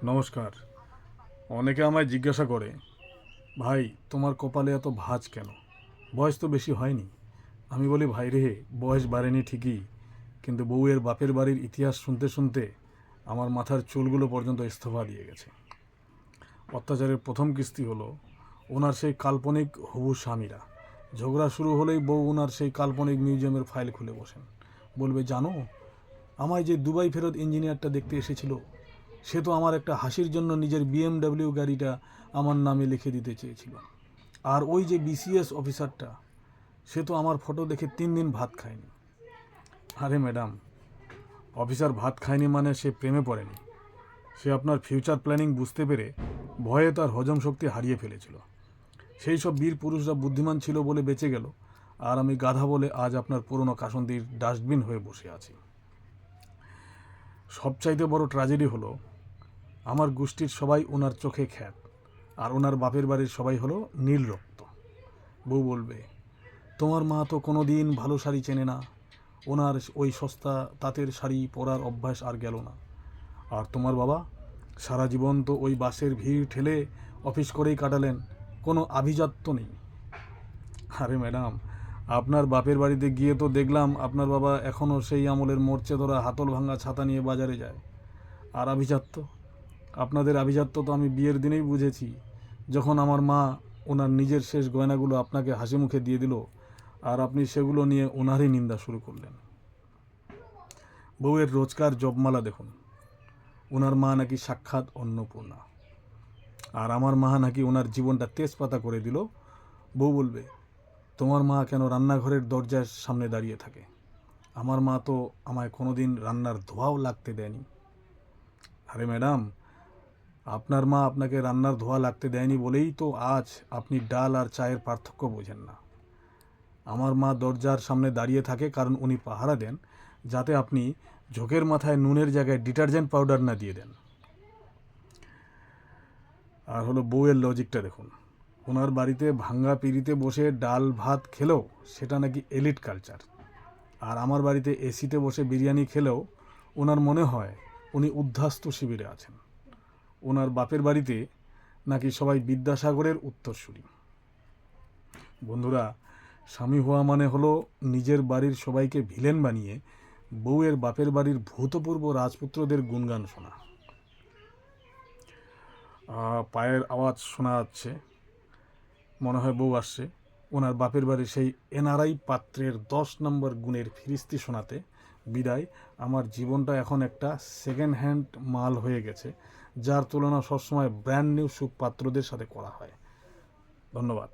নমস্কার। অনেকে আমায় জিজ্ঞাসা করে, ভাই তোমার কপালে এত ভাঁজ কেন? বয়স তো বেশি হয়নি। আমি বলি, ভাই রে, বয়স বাড়েনি ঠিকই, কিন্তু বউয়ের বাপের বাড়ির ইতিহাস শুনতে শুনতে আমার মাথার চুলগুলো পর্যন্ত ইস্তফা দিয়ে গেছে। অত্যাচারের প্রথম কিস্তি হলো ওনার সেই কাল্পনিক হবু স্বামীরা। ঝগড়া শুরু হলেই বউ ওনার সেই কাল্পনিক মিউজিয়ামের ফাইল খুলে বসেন। বলবে, জানো, আমায় যে দুবাই ফেরত ইঞ্জিনিয়ারটা দেখতে এসেছিল, সে তো আমার একটা হাসির জন্য নিজের বিএমডব্লিউ গাড়িটা আমার নামে লিখে দিতে চেয়েছিল। আর ওই যে বিসিএস অফিসারটা, সে তো আমার ফটো দেখে 3 দিন ভাত খায়নি। আরে ম্যাডাম, অফিসার ভাত খায়নি মানে সে প্রেমে পড়েনি। সে আপনার ফিউচার প্ল্যানিং বুঝতে পেরে ভয়ে তার হজম শক্তি হারিয়ে ফেলেছিল। সেই সব বীর পুরুষরা বুদ্ধিমান ছিল বলে বেঁচে গেল, আর আমি গাধা বলে আজ আপনার পুরনো কাসন্দির ডাস্টবিন হয়ে বসে আছি। সবচাইতে বড় ট্র্যাজেডি হলো, আমার গোষ্ঠীর সবাই ওনার চোখে খ্যাত, আর ওনার বাপের বাড়ির সবাই হলো নীল রক্ত। বউ বলবে, তোমার মা তো কোনো দিন ভালো শাড়ি চেনে না, ওনার ওই সস্তা তাঁতের শাড়ি পরার অভ্যাস আর গেল না। আর তোমার বাবা সারা জীবন তো ওই বাসের ভিড় ঠেলে অফিস করেই কাটালেন, কোনো আভিজাত্য নেই। আরে ম্যাডাম, আপনার বাপের বাড়িতে গিয়ে তো দেখলাম আপনার বাবা এখনও সেই আমলের মোর্চে ধরা হাতল ভাঙা ছাতা নিয়ে বাজারে যায়। আর আভিজাত্য, আপনাদের আভিজাত্য তো আমি বিয়ের দিনেই বুঝেছি, যখন আমার মা ওনার নিজের শেষ গয়নাগুলো আপনাকে হাসি মুখে দিয়ে দিল, আর আপনি সেগুলো নিয়ে ওনারই নিন্দা শুরু করলেন। বউয়ের রোজকার জপমালা দেখুন, ওনার মা নাকি সাক্ষাৎ অন্নপূর্ণা, আর আমার মা নাকি ওনার জীবনটা তেজপাতা করে দিল। বউ বলবে, তোমার মা কেন রান্নাঘরের দরজার সামনে দাঁড়িয়ে থাকে? আমার মা তো আমায় কোনোদিন রান্নার ধোঁয়াও লাগতে দেয়নি। আরে ম্যাডাম, আপনার মা আপনাকে রান্নার ধোঁয়া লাগতে দেয়নি বলেই তো আজ আপনি ডাল আর চায়ের পার্থক্য বোঝেন না। আমার মা দরজার সামনে দাঁড়িয়ে থাকে কারণ উনি পাহারা দেন, যাতে আপনি ঝোঁকের মাথায় নুনের জায়গায় ডিটারজেন্ট পাউডার না দিয়ে দেন। আর হলো বউয়ের লজিকটা দেখুন, ওনার বাড়িতে ভাঙ্গা পিঁড়িতে বসে ডাল ভাত খেলেও সেটা নাকি এলিট কালচার, আর আমার বাড়িতে এসিতে বসে বিরিয়ানি খেলেও ওনার মনে হয় উনি উদ্ধাস্তু শিবিরে আছেন। ওনার বাপের বাড়িতে নাকি সবাই বিদ্যাসাগরের উত্তরসূরি। বন্ধুরা, স্বামী হওয়া মানে হলো নিজের বাড়ির সবাইকে ভিলেন বানিয়ে বউয়ের বাপের বাড়ির ভূতপূর্ব রাজপুত্রদের গুণগান শোনা। পায়ের আওয়াজ শোনা যাচ্ছে, মনে হয় বউ আসছে। ওনার বাপের বাড়ির সেই এনআরআই পাত্রের 10 নম্বর গুণের ফিরিস্তি শোনাতে বিদায়। আমার জীবনটা এখন একটা সেকেন্ড হ্যান্ড মাল হয়ে গেছে, যার তুলনা সবসময় ব্র্যান্ড নিউ সুপাত্রদের সাথে করা হয়। ধন্যবাদ।